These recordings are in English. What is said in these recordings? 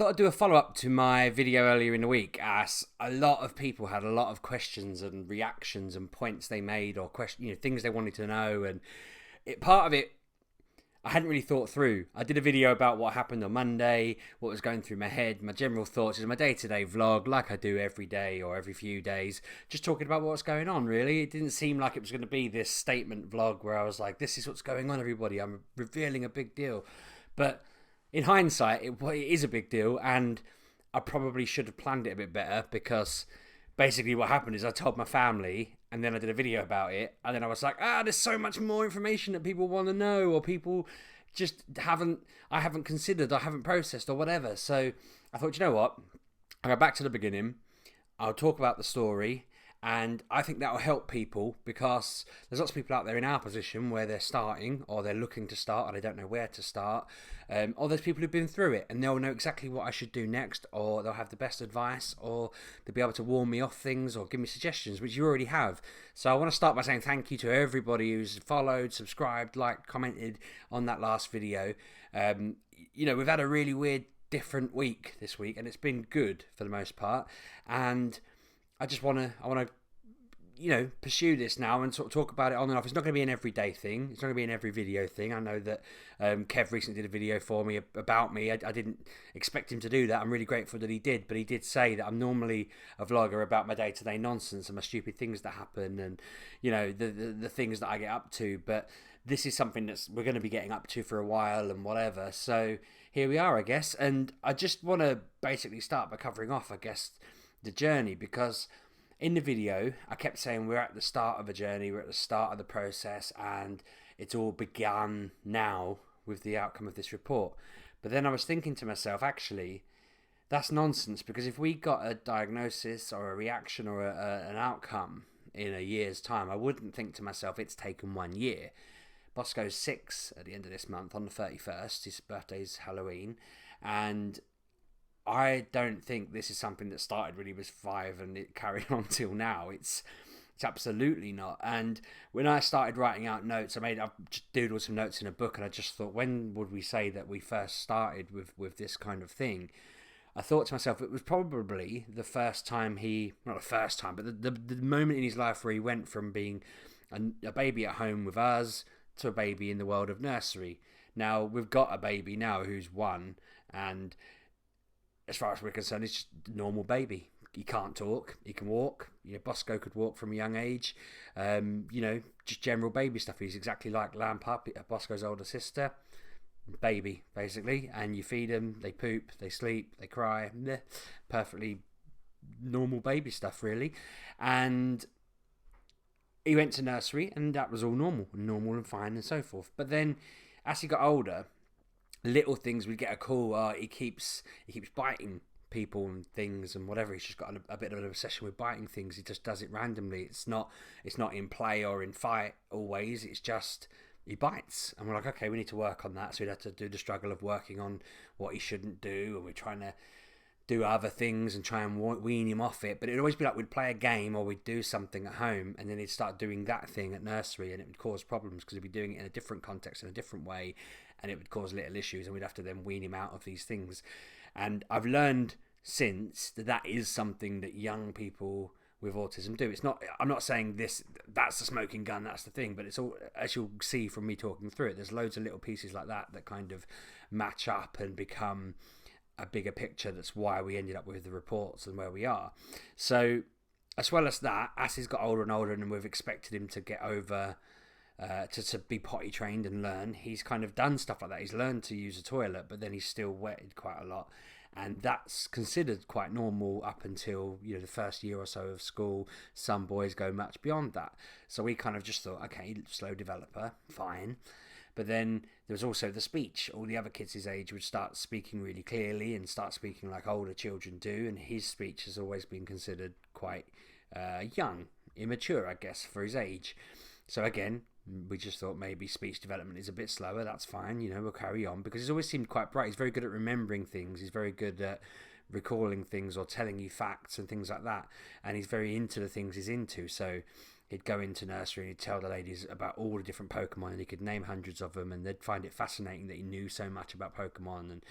thought I'd do a follow-up to my video earlier in the week, as a lot of people had a lot of questions and reactions and points they made, or things they wanted to know. And part of it I hadn't really thought through. I did a video about what happened on Monday, what was going through my head, my general thoughts. It's my day-to-day vlog, like I do every day or every few days, just talking about what's going on, really. It didn't seem like it was going to be this statement vlog where I was like, this is what's going on, everybody. I'm revealing a big deal. But in hindsight, it is a big deal, and I probably should have planned it a bit better, because basically what happened is I told my family, and then I did a video about it, and then I was like, there's so much more information that people want to know, or people just I haven't considered, I haven't processed, or whatever. So I thought, you know what, I'll go back to the beginning, I'll talk about the story, and I think that'll help people, because there's lots of people out there in our position where they're starting, or they're looking to start, or they don't know where to start. Or there's people who've been through it, and they'll know exactly what I should do next, or they'll have the best advice, or they'll be able to warn me off things, or give me suggestions, which you already have. So I want to start by saying thank you to everybody who's followed, subscribed, liked, commented on that last video. We've had a really weird, different week this week, and it's been good for the most part. And I want to, pursue this now and sort of talk about it on and off. It's not going to be an everyday thing. It's not going to be an every video thing. I know that Kev recently did a video for me about me. I didn't expect him to do that. I'm really grateful that he did, but he did say that I'm normally a vlogger about my day-to-day nonsense and my stupid things that happen, and the things that I get up to. But this is something that we're going to be getting up to for a while and whatever. So here we are, I guess. And I just want to basically start by covering off, I guess, the journey, because in the video I kept saying we're at the start of a journey, we're at the start of the process, and it's all begun now with the outcome of this report. But then I was thinking to myself, actually, that's nonsense, because if we got a diagnosis or a reaction or an outcome in a year's time, I wouldn't think to myself, it's taken 1 year. Bosco's 6 at the end of this month, on the 31st. His birthday's Halloween, and I don't think this is something that started when he was 5 and it carried on till now. It's absolutely not. And when I started writing out notes, I've just doodled some notes in a book, and I just thought, when would we say that we first started with this kind of thing? I thought to myself, it was probably the first time not the first time, but the moment in his life where he went from being a baby at home with us to a baby in the world of nursery. Now, we've got a baby now who's 1, and as far as we're concerned, it's just a normal baby. He can't talk, he can walk. Bosco could walk from a young age. Just general baby stuff. He's exactly like Lampup, Bosco's older sister. Baby, basically. And you feed them, they poop, they sleep, they cry. Perfectly normal baby stuff, really. And he went to nursery, and that was all normal and fine and so forth. But then, as he got older, little things, we'd get a call, he keeps biting people and things and whatever. He's just got a bit of an obsession with biting things. He just does it randomly. It's not in play or in fight always. It's just he bites, and we're like, okay, we need to work on that. So we'd have to do the struggle of working on what he shouldn't do, and we're trying to do other things and try and wean him off it. But it'd always be like, we'd play a game or we'd do something at home, and then he'd start doing that thing at nursery, and it would cause problems because he'd be doing it in a different context, in a different way, and it would cause little issues, and we'd have to then wean him out of these things. And I've learned since that is something that young people with autism do. I'm not saying that's the smoking gun, that's the thing, but it's all, as you'll see from me talking through it, there's loads of little pieces like that kind of match up and become a bigger picture. That's why we ended up with the reports and where we are. So as well as that, as he's got older and older, and we've expected him to get over to be potty trained and learn, he's kind of done stuff like that. He's learned to use a toilet, but then he's still wetted quite a lot, and that's considered quite normal up until the first year or so of school. Some boys go much beyond that, so we kind of just thought, okay, slow developer, fine. But then there was also the speech. All the other kids his age would start speaking really clearly and start speaking like older children do, and his speech has always been considered quite young, immature, I guess, for his age. So again, we just thought maybe speech development is a bit slower. That's fine, we'll carry on, because he's always seemed quite bright. He's very good at remembering things. He's very good at recalling things or telling you facts and things like that. And he's very into the things he's into. So he'd go into nursery and he'd tell the ladies about all the different Pokemon, and he could name hundreds of them, and they'd find it fascinating that he knew so much about Pokemon. And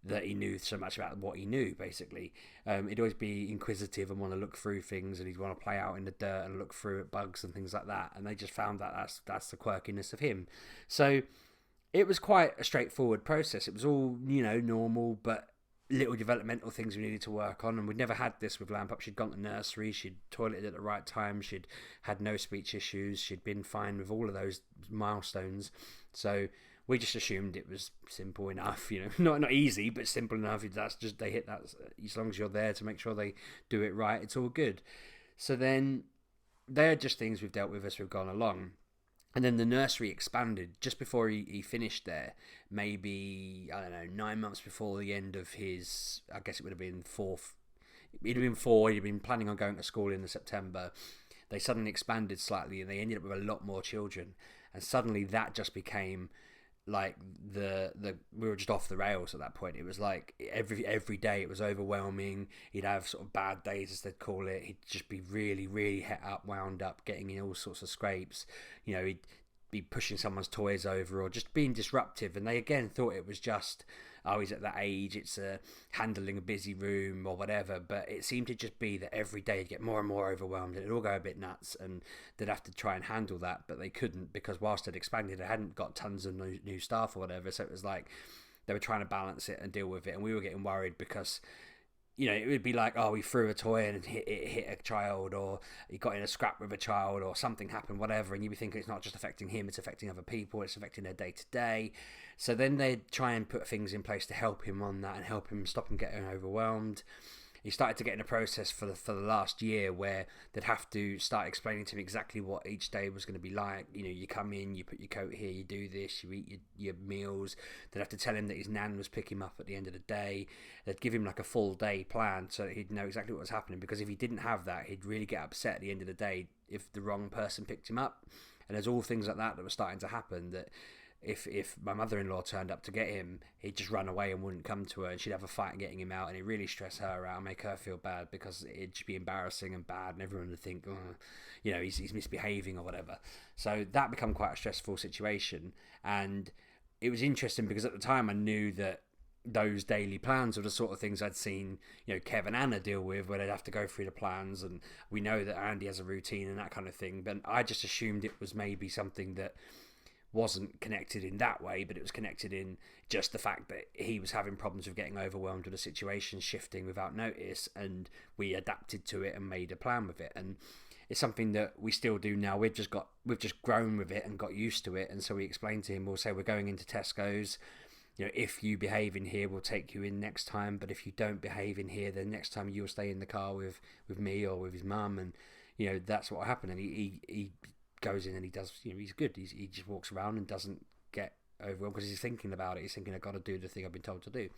that he knew so much about what he knew, basically. He'd always be inquisitive and want to look through things, and he'd want to play out in the dirt and look through at bugs and things like that. And they just found that that's the quirkiness of him. So it was quite a straightforward process. It was all, normal, but little developmental things we needed to work on. And we'd never had this with Lamp Up. She'd gone to nursery, she'd toileted at the right time, she'd had no speech issues, she'd been fine with all of those milestones. So we just assumed it was simple enough, not easy, but simple enough. That's just, they hit that, as long as you're there to make sure they do it right, it's all good. So then they're just things we've dealt with as we've gone along. And then the nursery expanded just before he finished there, maybe, 9 months before the end of his, I guess it would have been fourth. He'd have been 4, he'd been planning on going to school in September. They suddenly expanded slightly and they ended up with a lot more children. And suddenly that just became like we were just off the rails at that point. It was like every day it was overwhelming. He'd have sort of bad days, as they'd call it. He'd just be really, really het up, wound up, getting in all sorts of scrapes. He'd be pushing someone's toys over or just being disruptive. And they again thought it was just, he's at that age, it's handling a busy room or whatever. But it seemed to just be that every day he'd get more and more overwhelmed and it'd all go a bit nuts, and they'd have to try and handle that, but they couldn't, because whilst they'd expanded, they hadn't got tons of new staff or whatever. So it was like they were trying to balance it and deal with it, and we were getting worried because it would be like, we threw a toy and it hit a child, or he got in a scrap with a child, or something happened, whatever, and you'd be thinking it's not just affecting him, it's affecting other people, it's affecting their day-to-day. So then they'd try and put things in place to help him on that and help him stop him getting overwhelmed. He started to get in a process for the last year where they'd have to start explaining to him exactly what each day was going to be like. You come in, you put your coat here, you do this, you eat your meals. They'd have to tell him that his nan was pick him up at the end of the day. They'd give him like a full day plan so that he'd know exactly what was happening, because if he didn't have that, he'd really get upset at the end of the day if the wrong person picked him up. And there's all things like that were starting to happen, that if my mother-in-law turned up to get him, he'd just run away and wouldn't come to her, and she'd have a fight getting him out, and it'd really stress her out and make her feel bad, because it'd just be embarrassing and bad, and everyone would think, he's misbehaving or whatever. So that became quite a stressful situation. And it was interesting because at the time I knew that those daily plans were the sort of things I'd seen, Kev and Anna deal with, where they'd have to go through the plans, and we know that Andy has a routine and that kind of thing. But I just assumed it was maybe something that wasn't connected in that way, but it was connected in just the fact that he was having problems with getting overwhelmed with a situation shifting without notice, and we adapted to it and made a plan with it. And it's something that we still do now. We've just grown with it and got used to it. And so we explain to him, we'll say, we're going into Tesco's, if you behave in here, we'll take you in next time, but if you don't behave in here, then next time you'll stay in the car with me or with his mum. And that's what happened. And he goes in and he does, he's good. He just walks around and doesn't get overwhelmed because he's thinking about it. He's thinking, I've got to do the thing I've been told to do.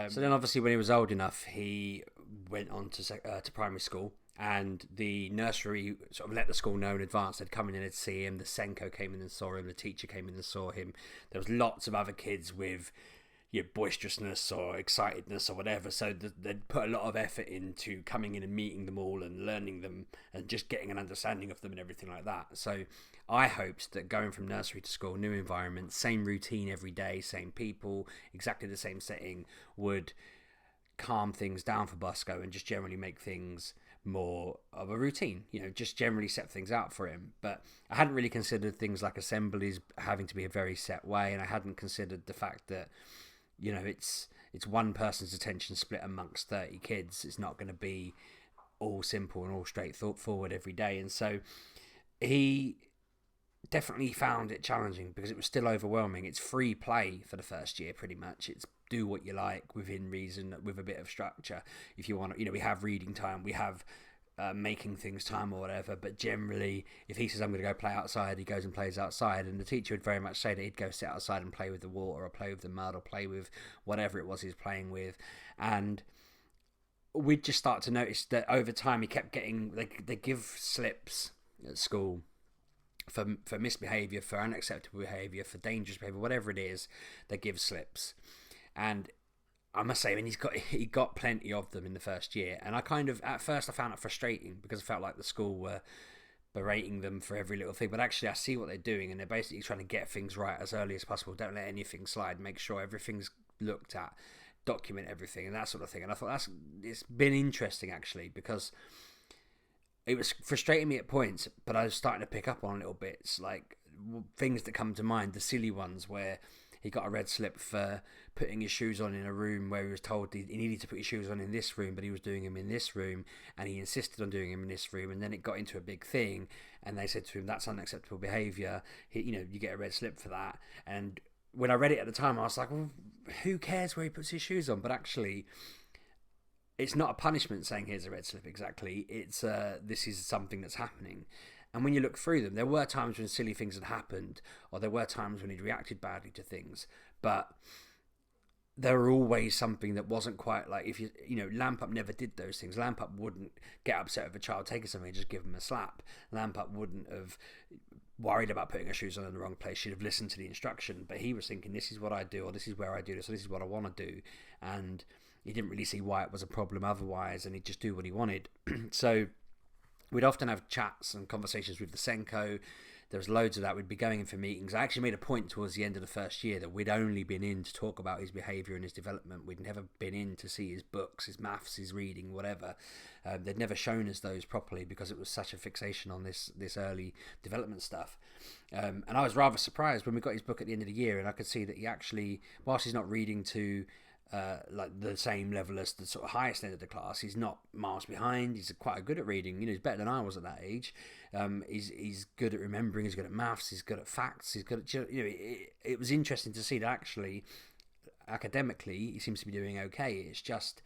So then obviously when he was old enough, he went on to primary school, and the nursery sort of let the school know in advance. They'd come in and they'd see him. The Senko came in and saw him. The teacher came in and saw him. There was lots of other kids with boisterousness or excitedness or whatever, so they'd put a lot of effort into coming in and meeting them all and learning them and just getting an understanding of them and everything like that. So I hoped that going from nursery to school, new environment, same routine every day, same people, exactly the same setting, would calm things down for Bosco and just generally make things more of a routine, just generally set things out for him. But I hadn't really considered things like assemblies having to be a very set way, and I hadn't considered the fact that it's one person's attention split amongst 30 kids. It's not going to be all simple and all straightforward every day. And so he definitely found it challenging because it was still overwhelming. It's free play for the first year, pretty much. It's do what you like within reason, with a bit of structure. If you want, we have reading time, we have making things time or whatever, but generally if he says I'm going to go play outside, he goes and plays outside. And the teacher would very much say that he'd go sit outside and play with the water or play with the mud or play with whatever it was he was playing with. And we'd just start to notice that over time he kept getting, they give slips at school for misbehaviour, for unacceptable behaviour, for dangerous behaviour, whatever it is, they give slips. And I must say, he got plenty of them in the first year, and at first I found it frustrating because I felt like the school were berating them for every little thing. But actually, I see what they're doing, and they're basically trying to get things right as early as possible. Don't let anything slide. Make sure everything's looked at. document everything and that sort of thing. And I thought it's been interesting actually, because it was frustrating me at points, but I was starting to pick up on little bits, like things that come to mind, the silly ones where he got a red slip for putting his shoes on in a room where he was told he needed to put his shoes on in this room, but he was doing them in this room, and he insisted on doing them in this room, and then it got into a big thing, and they said to him, that's unacceptable behaviour, you get a red slip for that. And when I read it at the time, I was like, well, who cares where he puts his shoes on? But actually, it's not a punishment saying here's a red slip exactly. It's this is something that's happening. And when you look through them, there were times when silly things had happened, or there were times when he'd reacted badly to things, but there were always something that wasn't quite like, if Lamp Up never did those things. Lamp Up wouldn't get upset with a child taking something and just give him a slap. Lamp Up wouldn't have worried about putting her shoes on in the wrong place. She'd have listened to the instruction, but he was thinking, this is what I do, or this is where I do this, or this is what I want to do. And he didn't really see why it was a problem otherwise, and he'd just do what he wanted. So we'd often have chats and conversations with the Senko. There was loads of that. We'd be going in for meetings. I actually made a point towards the end of the first year that we'd only been in to talk about his behaviour and his development. We'd never been in to see his books, his maths, his reading, whatever. They'd never shown us those properly because it was such a fixation on this early development stuff. And I was rather surprised when we got his book at the end of the year, and I could see that he actually, whilst he's not reading to like the same level as the sort of highest end of the class, he's not miles behind. He's quite good at reading. He's better than I was at that age. He's good at remembering. He's good at maths. He's good at facts. He's good at it was interesting to see that actually academically he seems to be doing okay. It's just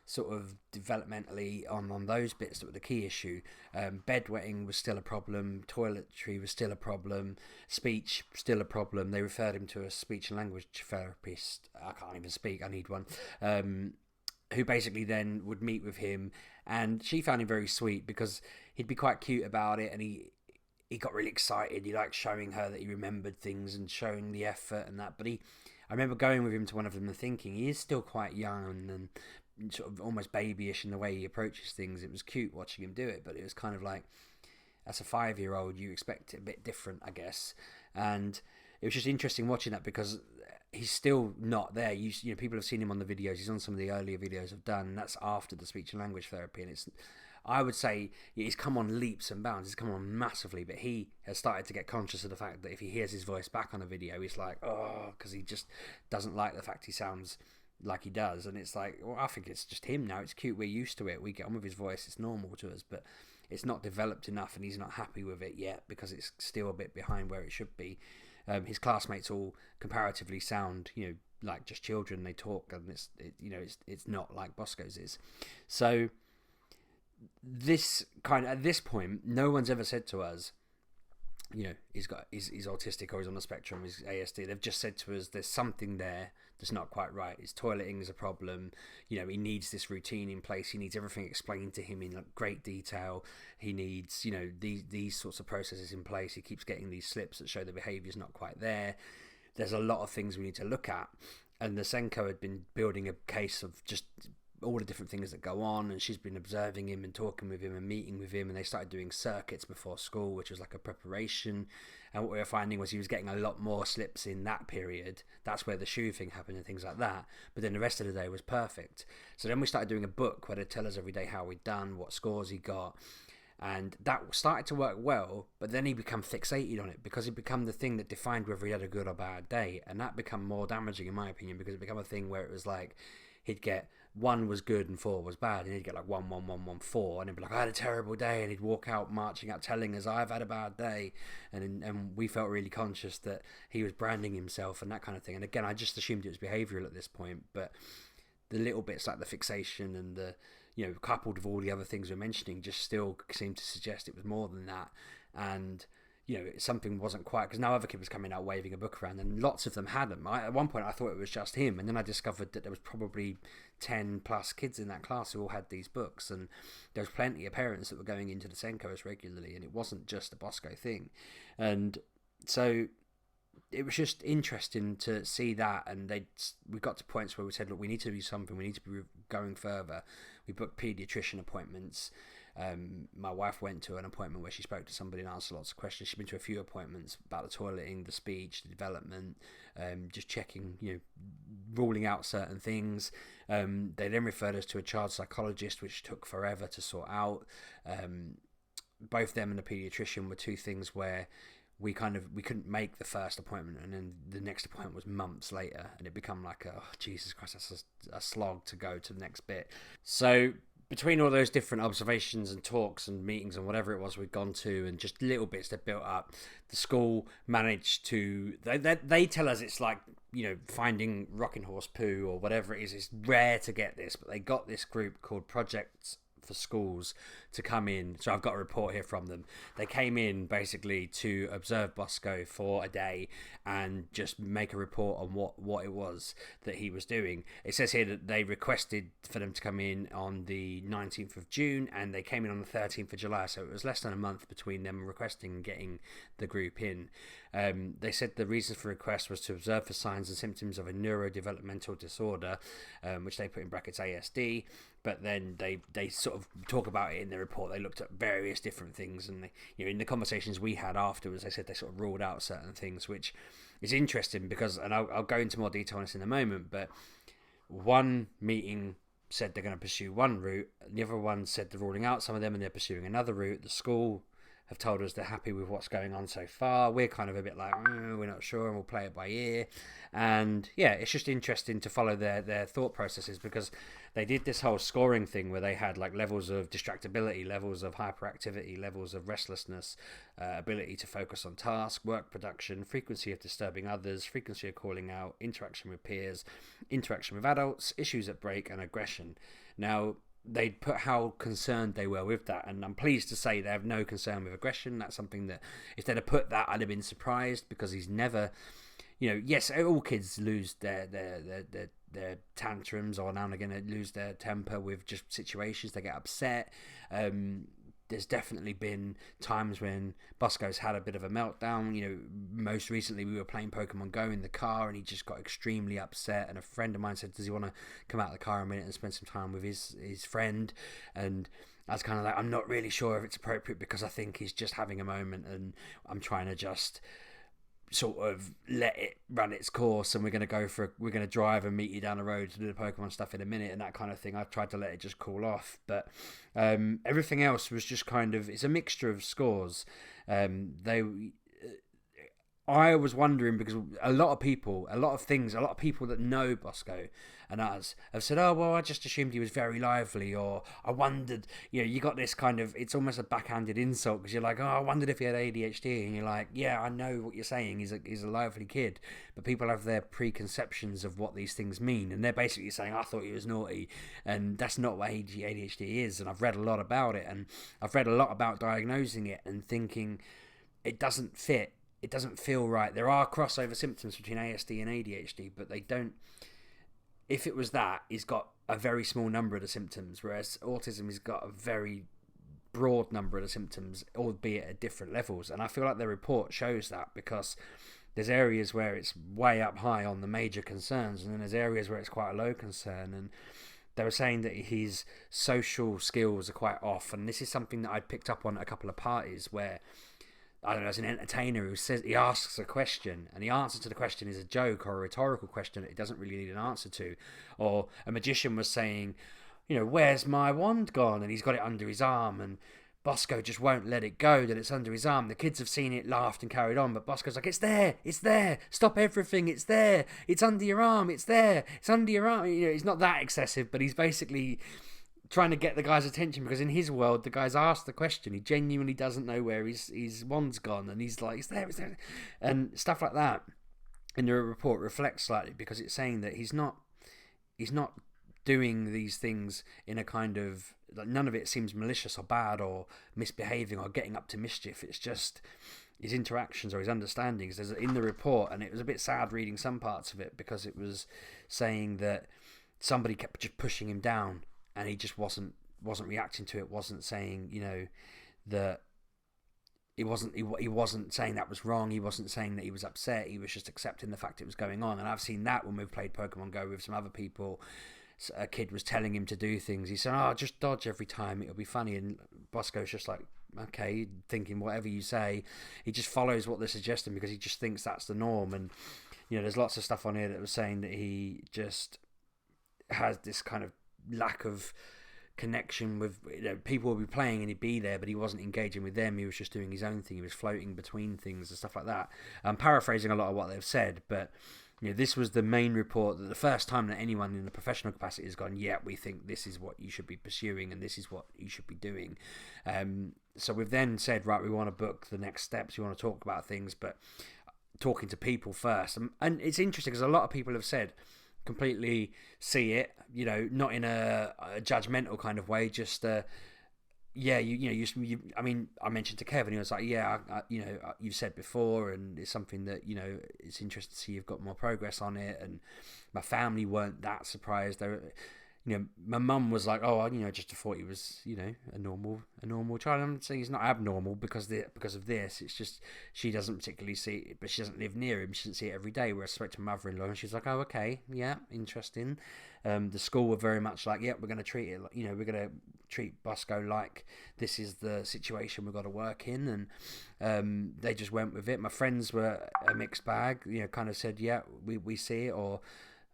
sort of developmentally on those bits that were the key issue. Bedwetting was still a problem. Toiletry was still a problem. Speech still a problem. They referred him to a speech and language therapist. I can't even speak. I need one. Who basically then would meet with him, and she found him very sweet because he'd be quite cute about it, and he got really excited. He liked showing her that he remembered things and showing the effort and that. But I remember going with him to one of them and thinking he is still quite young and sort of almost babyish in the way he approaches things. It was cute watching him do it, but it was kind of like, as a 5-year-old, you expect it a bit different, I guess. And it was just interesting watching that because he's still not there. You know, people have seen him on the videos. He's on some of the earlier videos I've done, and that's after the speech and language therapy. And I would say he's come on leaps and bounds. He's come on massively, but he has started to get conscious of the fact that if he hears his voice back on a video, he's like, oh, because he just doesn't like the fact he sounds like he does. And it's like, well, I think it's just him now. It's cute. We're used to it. We get on with his voice. It's normal to us, but it's not developed enough, and he's not happy with it yet because it's still a bit behind where it should be. His classmates all comparatively sound, like just children. They talk, and it's not like Bosco's is. So at this point, no one's ever said to us, he's autistic or he's on the spectrum, he's ASD. They've just said to us, there's something there that's not quite right. His toileting is a problem. He needs this routine in place. He needs everything explained to him in great detail. He needs, these sorts of processes in place. He keeps getting these slips that show the behaviour's not quite there. There's a lot of things we need to look at. And the Senko had been building a case of just all the different things that go on, and she's been observing him and talking with him and meeting with him, and they started doing circuits before school, which was like a preparation. And what we were finding was he was getting a lot more slips in that period. That's where the shoe thing happened and things like that. But then the rest of the day was perfect. So then we started doing a book where they'd tell us every day how we'd done, what scores he got, and that started to work well. But then he became fixated on it because it became the thing that defined whether he had a good or bad day, and that became more damaging in my opinion, because it became a thing where it was like he'd get 1 was good and 4 was bad, and he'd get like 1, 1, 1, 1, 4, and he'd be like, I had a terrible day, and he'd walk out marching out telling us, I've had a bad day, and we felt really conscious that he was branding himself and that kind of thing. And again, I just assumed it was behavioural at this point, but the little bits like the fixation and the coupled with all the other things we're mentioning just still seemed to suggest it was more than that. And something wasn't quite, because now other kids was coming out waving a book around, and lots of them had them. At one point I thought it was just him, and then I discovered that there was probably 10 plus kids in that class who all had these books, and there was plenty of parents that were going into the Senkos regularly, and it wasn't just a Bosco thing. And so it was just interesting to see that, and we got to points where we said, look, we need to do something, we need to be going further. We booked paediatrician appointments. My wife went to an appointment where she spoke to somebody and answered lots of questions. She's been to a few appointments about the toileting, the speech, the development, just checking, ruling out certain things. They then referred us to a child psychologist, which took forever to sort out. Both them and the paediatrician were two things where we couldn't make the first appointment, and then the next appointment was months later, and it become like Jesus Christ, that's a slog to go to the next bit. So between all those different observations and talks and meetings and whatever it was we'd gone to, and just little bits that built up, the school managed to, they tell us it's like, finding rocking horse poo or whatever it is. It's rare to get this, but they got this group called Projects for Schools to come in. So I've got a report here from them. They came in basically to observe Bosco for a day and just make a report on what it was that he was doing. It says here that they requested for them to come in on the 19th of June, and they came in on the 13th of July, so it was less than a month between them requesting and getting the group in. They said the reason for request was to observe for signs and symptoms of a neurodevelopmental disorder, which they put in brackets ASD, but then they sort of talk about it in the report. They looked at various different things, and in the conversations we had afterwards, they said they sort of ruled out certain things, which is interesting because, and I'll go into more detail on this in a moment, but one meeting said they're going to pursue one route, and the other one said they're ruling out some of them and they're pursuing another route. The school have told us they're happy with what's going on so far. We're kind of a bit like, we're not sure, and we'll play it by ear. And yeah, it's just interesting to follow their thought processes, because they did this whole scoring thing where they had like levels of distractibility, levels of hyperactivity, levels of restlessness, ability to focus on task, work production, frequency of disturbing others, frequency of calling out, interaction with peers, interaction with adults, issues at break, and aggression. Now, they put how concerned they were with that, and I'm pleased to say they have no concern with aggression. That's something that, if they'd have put that, I'd have been surprised, because he's never, yes, all kids lose their tantrums, or now and again they lose their temper with just situations. They get upset. There's definitely been times when Bosco's had a bit of a meltdown. Most recently we were playing Pokemon Go in the car, and he just got extremely upset, and a friend of mine said, does he want to come out of the car a minute and spend some time with his friend? And I was kind of like, I'm not really sure if it's appropriate, because I think he's just having a moment, and I'm trying to just sort of let it run its course, and we're going to drive and meet you down the road to do the Pokemon stuff in a minute and that kind of thing. I've tried to let it just cool off, but everything else was just kind of, it's a mixture of scores. I was wondering, because a lot of people that know Bosco and us have said, oh, well, I just assumed he was very lively, or I wondered, you got this kind of, it's almost a backhanded insult, because you're like, oh, I wondered if he had ADHD, and you're like, yeah, I know what you're saying, he's a lively kid, but people have their preconceptions of what these things mean, and they're basically saying, I thought he was naughty, and that's not what ADHD is. And I've read a lot about it, and I've read a lot about diagnosing it and thinking it doesn't fit. It doesn't feel right. There are crossover symptoms between ASD and ADHD, but they don't. If it was that, he's got a very small number of the symptoms, whereas autism has got a very broad number of the symptoms, albeit at different levels. And I feel like the report shows that, because there's areas where it's way up high on the major concerns, and then there's areas where it's quite a low concern. And they were saying that his social skills are quite off, and this is something that I picked up on at a couple of parties where, I don't know, as an entertainer who says, he asks a question, and the answer to the question is a joke or a rhetorical question that he doesn't really need an answer to. Or a magician was saying, where's my wand gone? And he's got it under his arm, and Bosco just won't let it go that it's under his arm. The kids have seen it, laughed, and carried on, but Bosco's like, it's there, stop everything, it's there, it's under your arm, it's there, it's under your arm. He's not that excessive, but he's basically trying to get the guy's attention, because in his world, the guy's asked the question, he genuinely doesn't know where his wand's gone, and he's like, it's there, and stuff like that. And the report reflects slightly, because it's saying that he's not doing these things in a kind of, like, none of it seems malicious or bad or misbehaving or getting up to mischief. It's just his interactions or his understandings. There's in the report, and it was a bit sad reading some parts of it, because it was saying that somebody kept just pushing him down, and he just wasn't reacting to it, wasn't saying, that he wasn't saying that was wrong, he wasn't saying that he was upset, he was just accepting the fact it was going on. And I've seen that when we've played Pokemon Go with some other people. A kid was telling him to do things, he said, oh, just dodge every time, it'll be funny. And Bosco's just like, okay, thinking whatever you say, he just follows what they're suggesting because he just thinks that's the norm. And there's lots of stuff on here that was saying that he just has this kind of lack of connection with people. Will be playing and he'd be there, but he wasn't engaging with them. He was just doing his own thing. He was floating between things and stuff like that. I'm paraphrasing a lot of what they've said, but this was the main report, that the first time that anyone in the professional capacity has gone, yeah, we think this is what you should be pursuing and this is what you should be doing. So we've then said, right, we want to book the next steps, we want to talk about things, but talking to people first. And it's interesting because a lot of people have said, completely see it, not in a judgmental kind of way, just I mean, I mentioned to Kevin, he was like, you've said before, and it's something that it's interesting to see you've got more progress on it. And my family weren't that surprised. They were, my mum was like, oh, just thought he was a normal child. I'm saying he's not abnormal because of this. It's just she doesn't particularly see it, but she doesn't live near him. She doesn't see it every day. Whereas I spoke to my mother-in-law and she's like, oh, okay, yeah, interesting. The school were very much like, yeah, we're going to treat it, we're going to treat Bosco like this is the situation we've got to work in. And they just went with it. My friends were a mixed bag, kind of said, yeah, we see it, or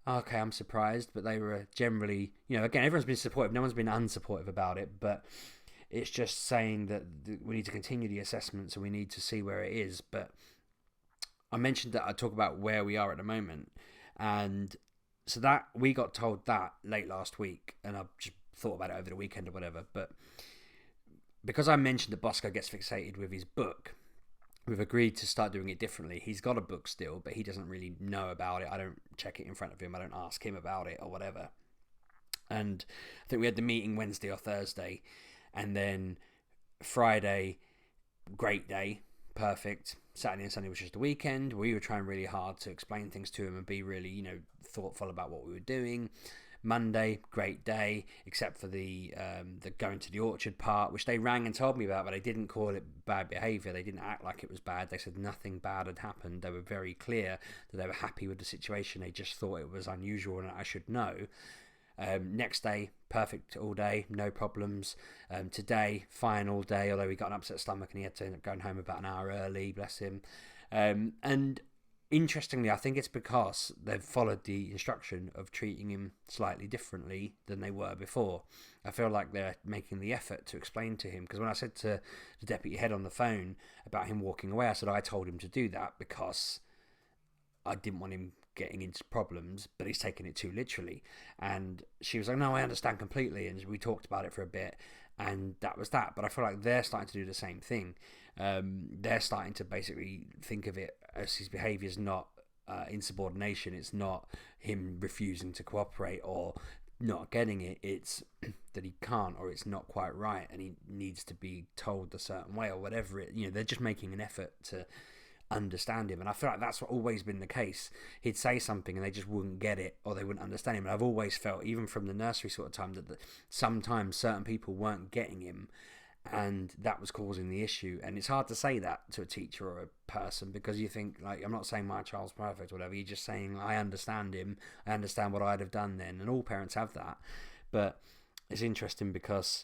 okay, I'm surprised, but they were generally, again, everyone's been supportive. No one's been unsupportive about it, but it's just saying that we need to continue the assessments and we need to see where it is. But I mentioned that I'd talk about where we are at the moment. And so that we got told that late last week, and I just thought about it over the weekend or whatever. But because I mentioned that Bosco gets fixated with his book, we've agreed to start doing it differently. He's got a book still, but he doesn't really know about it. I don't check it in front of him. I don't ask him about it or whatever. And I think we had the meeting Wednesday or Thursday. And then Friday, great day, perfect. Saturday and Sunday was just a weekend. We were trying really hard to explain things to him and be really, thoughtful about what we were doing. Monday, great day, except for the going to the orchard part, which they rang and told me about, but they didn't call it bad behaviour. They didn't act like it was bad. They said nothing bad had happened. They were very clear that they were happy with the situation. They just thought it was unusual and I should know. Next day, perfect all day, no problems. Today, fine all day, although he got an upset stomach and he had to end up going home about an hour early, bless him. And interestingly, I think it's because they've followed the instruction of treating him slightly differently than they were before. I feel like they're making the effort to explain to him, because when I said to the deputy head on the phone about him walking away, I said I told him to do that because I didn't want him getting into problems, but he's taking it too literally. And she was like, no, I understand completely. And we talked about it for a bit, and that was that. But I feel like they're starting to do the same thing. They're starting to basically think of it as his behaviour is not insubordination. It's not him refusing to cooperate or not getting it. It's that he can't, or it's not quite right, and he needs to be told a certain way or whatever. They're just making an effort to understand him, and I feel like that's always been the case. He'd say something and they just wouldn't get it, or they wouldn't understand him. And I've always felt, even from the nursery sort of time, that sometimes certain people weren't getting him, and that was causing the issue. And it's hard to say that to a teacher or a person, because you think, like, I'm not saying my child's perfect or whatever, you're just saying I understand him, I understand what I'd have done then, and all parents have that. But it's interesting because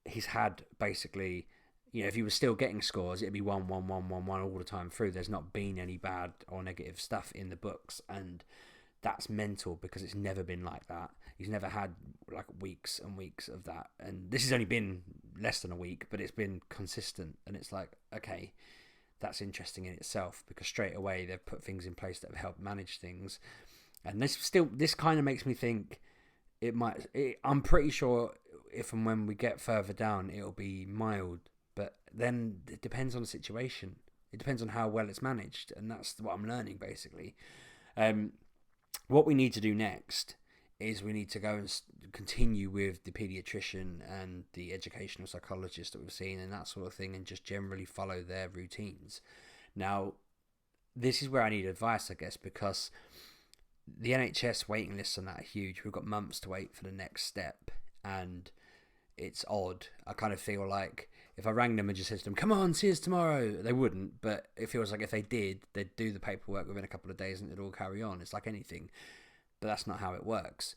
he's had basically, if he was still getting scores, it'd be 1, 1, 1, 1, 1 all the time through. There's not been any bad or negative stuff in the books, and that's mental because it's never been like that. He's never had like weeks and weeks of that, and this has only been less than a week, but it's been consistent. And it's like, okay, that's interesting in itself, because straight away they've put things in place that have helped manage things. And this kind of makes me think I'm pretty sure if and when we get further down, it'll be mild. But then it depends on the situation. It depends on how well it's managed, and that's what I'm learning basically. What we need to do next is we need to go and continue with the paediatrician and the educational psychologist that we've seen and that sort of thing, and just generally follow their routines. Now, this is where I need advice, I guess, because the NHS waiting lists on that are huge. We've got months to wait for the next step, and it's odd. I kind of feel like if I rang them and just said to them, come on, see us tomorrow, they wouldn't. But it feels like if they did, they'd do the paperwork within a couple of days and it'd all carry on. It's like anything. But that's not how it works.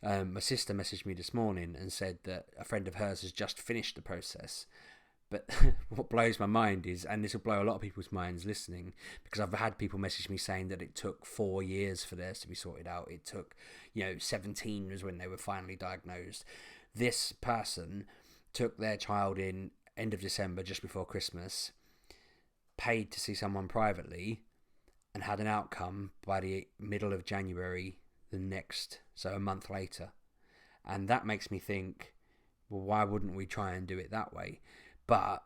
My sister messaged me this morning and said that a friend of hers has just finished the process. But what blows my mind is, and this will blow a lot of people's minds listening, because I've had people message me saying that it took 4 years for theirs to be sorted out. It took, 17 was when they were finally diagnosed. This person took their child in end of December, just before Christmas, paid to see someone privately, and had an outcome by the middle of January so a month later. And that makes me think, well, why wouldn't we try and do it that way? But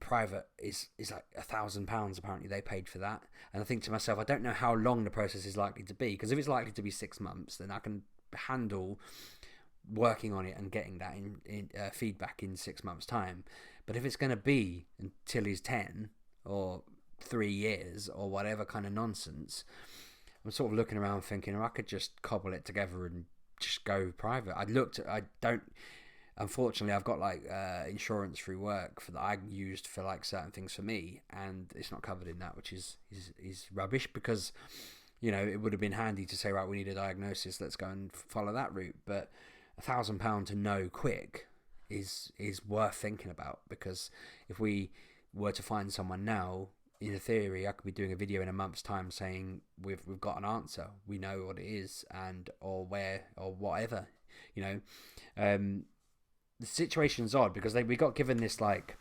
private is like £1,000 apparently they paid for that. And I think to myself, I don't know how long the process is likely to be, because if it's likely to be 6 months, then I can handle working on it and getting that in feedback in 6 months' time. But if it's going to be until he's 10 or 3 years or whatever kind of nonsense, I'm sort of looking around thinking, I could just cobble it together and just go private. Unfortunately, I've got like insurance through work that I used for like certain things for me, and it's not covered in that, which is rubbish, because it would have been handy to say, right, we need a diagnosis, let's go and follow that route. But £1,000 to know quick is worth thinking about, because if we were to find someone now, in theory, I could be doing a video in a month's time saying we've got an answer, we know what it is, and or where or whatever. The situation's odd because we got given this like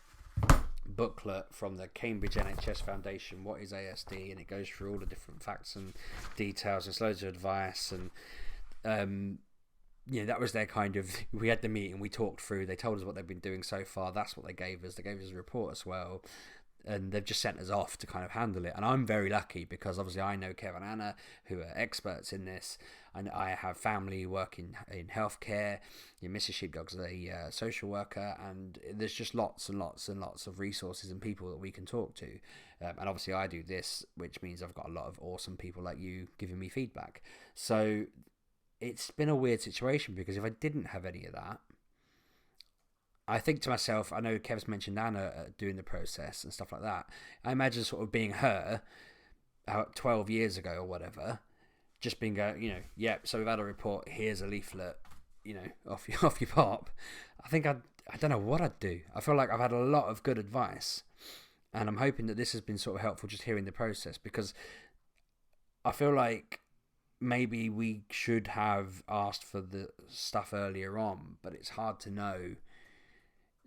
booklet from the Cambridge NHS Foundation, what is ASD, and it goes through all the different facts and details. There's loads of advice, and that was their kind of, we had the meeting, we talked through, they told us what they've been doing so far, that's what they gave us a report as well, and they've just sent us off to kind of handle it. And I'm very lucky because obviously I know Kev and Anna, who are experts in this, and I have family working in healthcare. Mrs. Sheepdog's a social worker, and there's just lots and lots and lots of resources and people that we can talk to. And obviously I do this, which means I've got a lot of awesome people like you giving me feedback. So it's been a weird situation, because if I didn't have any of that, I think to myself, I know Kev's mentioned Anna doing the process and stuff like that. I imagine sort of being her 12 years ago or whatever, just being so we've had a report, here's a leaflet, off your pop. I think I don't know what I'd do. I feel like I've had a lot of good advice, and I'm hoping that this has been sort of helpful, just hearing the process, because I feel like maybe we should have asked for the stuff earlier on, but it's hard to know.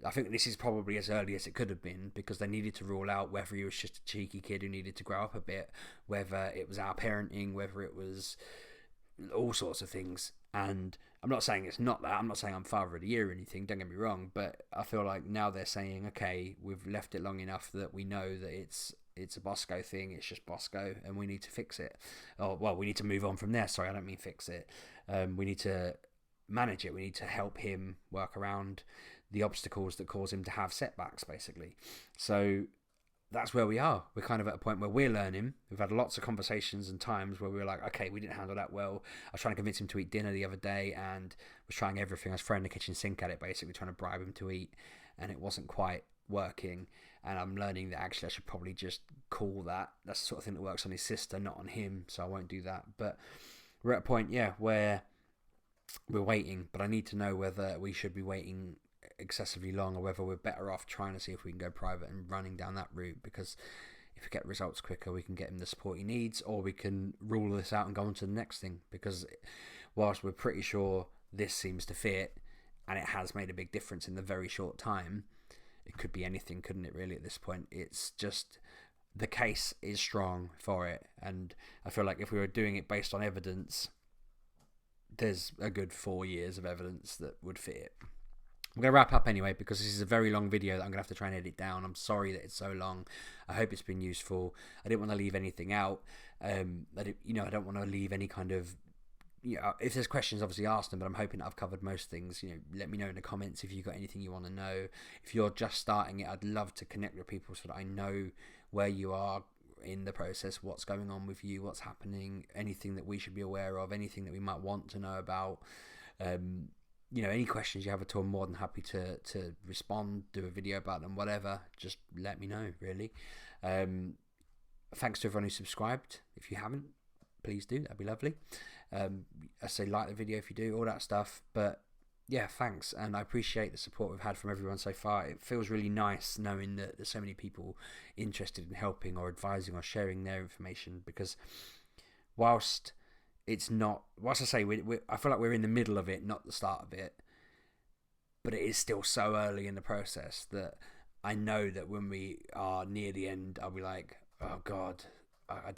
I think this is probably as early as it could have been, because they needed to rule out whether he was just a cheeky kid who needed to grow up a bit, whether it was our parenting, whether it was all sorts of things. And I'm not saying it's not that. I'm not saying I'm father of the year or anything, don't get me wrong, but I feel like now they're saying, okay, we've left it long enough that we know that it's a Bosco thing, it's just Bosco, and we need to fix it. We need to move on from there. Sorry, I don't mean fix it. We need to manage it. We need to help him work around the obstacles that cause him to have setbacks, basically. So that's where we are. We're kind of at a point where we're learning. We've had lots of conversations and times where we were like, okay, we didn't handle that well. I was trying to convince him to eat dinner the other day and was trying everything. I was throwing the kitchen sink at it, basically trying to bribe him to eat, and it wasn't quite working. And I'm learning that actually I should probably just call that. That's the sort of thing that works on his sister, not on him, so I won't do that. But we're at a point, where we're waiting, but I need to know whether we should be waiting excessively long or whether we're better off trying to see if we can go private and running down that route, because if we get results quicker, we can get him the support he needs, or we can rule this out and go on to the next thing. Because whilst we're pretty sure this seems to fit and it has made a big difference in the very short time, it could be anything, couldn't it, really, at this point? It's just, the case is strong for it, and I feel like if we were doing it based on evidence, there's a good 4 years of evidence that would fit it. I'm going to wrap up anyway, because this is a very long video that I'm going to have to try and edit down. I'm sorry that it's so long. I hope it's been useful. I didn't want to leave anything out. I don't want to leave any kind of, if there's questions, obviously ask them, but I'm hoping that I've covered most things. Let me know in the comments if you've got anything you want to know. If you're just starting it, I'd love to connect with people so that I know where you are in the process, what's going on with you, what's happening, anything that we should be aware of, anything that we might want to know about. Any questions you have at all, I'm more than happy to respond, do a video about them, whatever. Just let me know, really. Thanks to everyone who subscribed. If you haven't, please do. That'd be lovely. I say like the video if you do, all that stuff. But yeah, thanks, and I appreciate the support we've had from everyone so far. It feels really nice knowing that there's so many people interested in helping or advising or sharing their information, because whilst it's not, whilst I say I feel like we're in the middle of it, not the start of it, but it is still so early in the process that I know that when we are near the end, I'll be like, oh God, I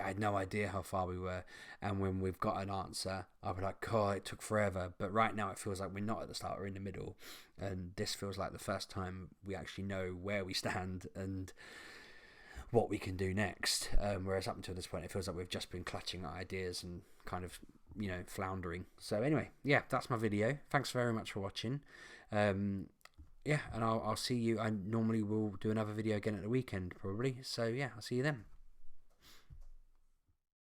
had no idea how far we were. And when we've got an answer, I'll be like, God, it took forever. But right now it feels like we're not at the start, we're in the middle. And this feels like the first time we actually know where we stand and what we can do next. Whereas up until this point, it feels like we've just been clutching at ideas and kind of, floundering. So anyway, yeah, that's my video. Thanks very much for watching. Yeah, and I'll see you. I normally will do another video again at the weekend, probably. So yeah, I'll see you then.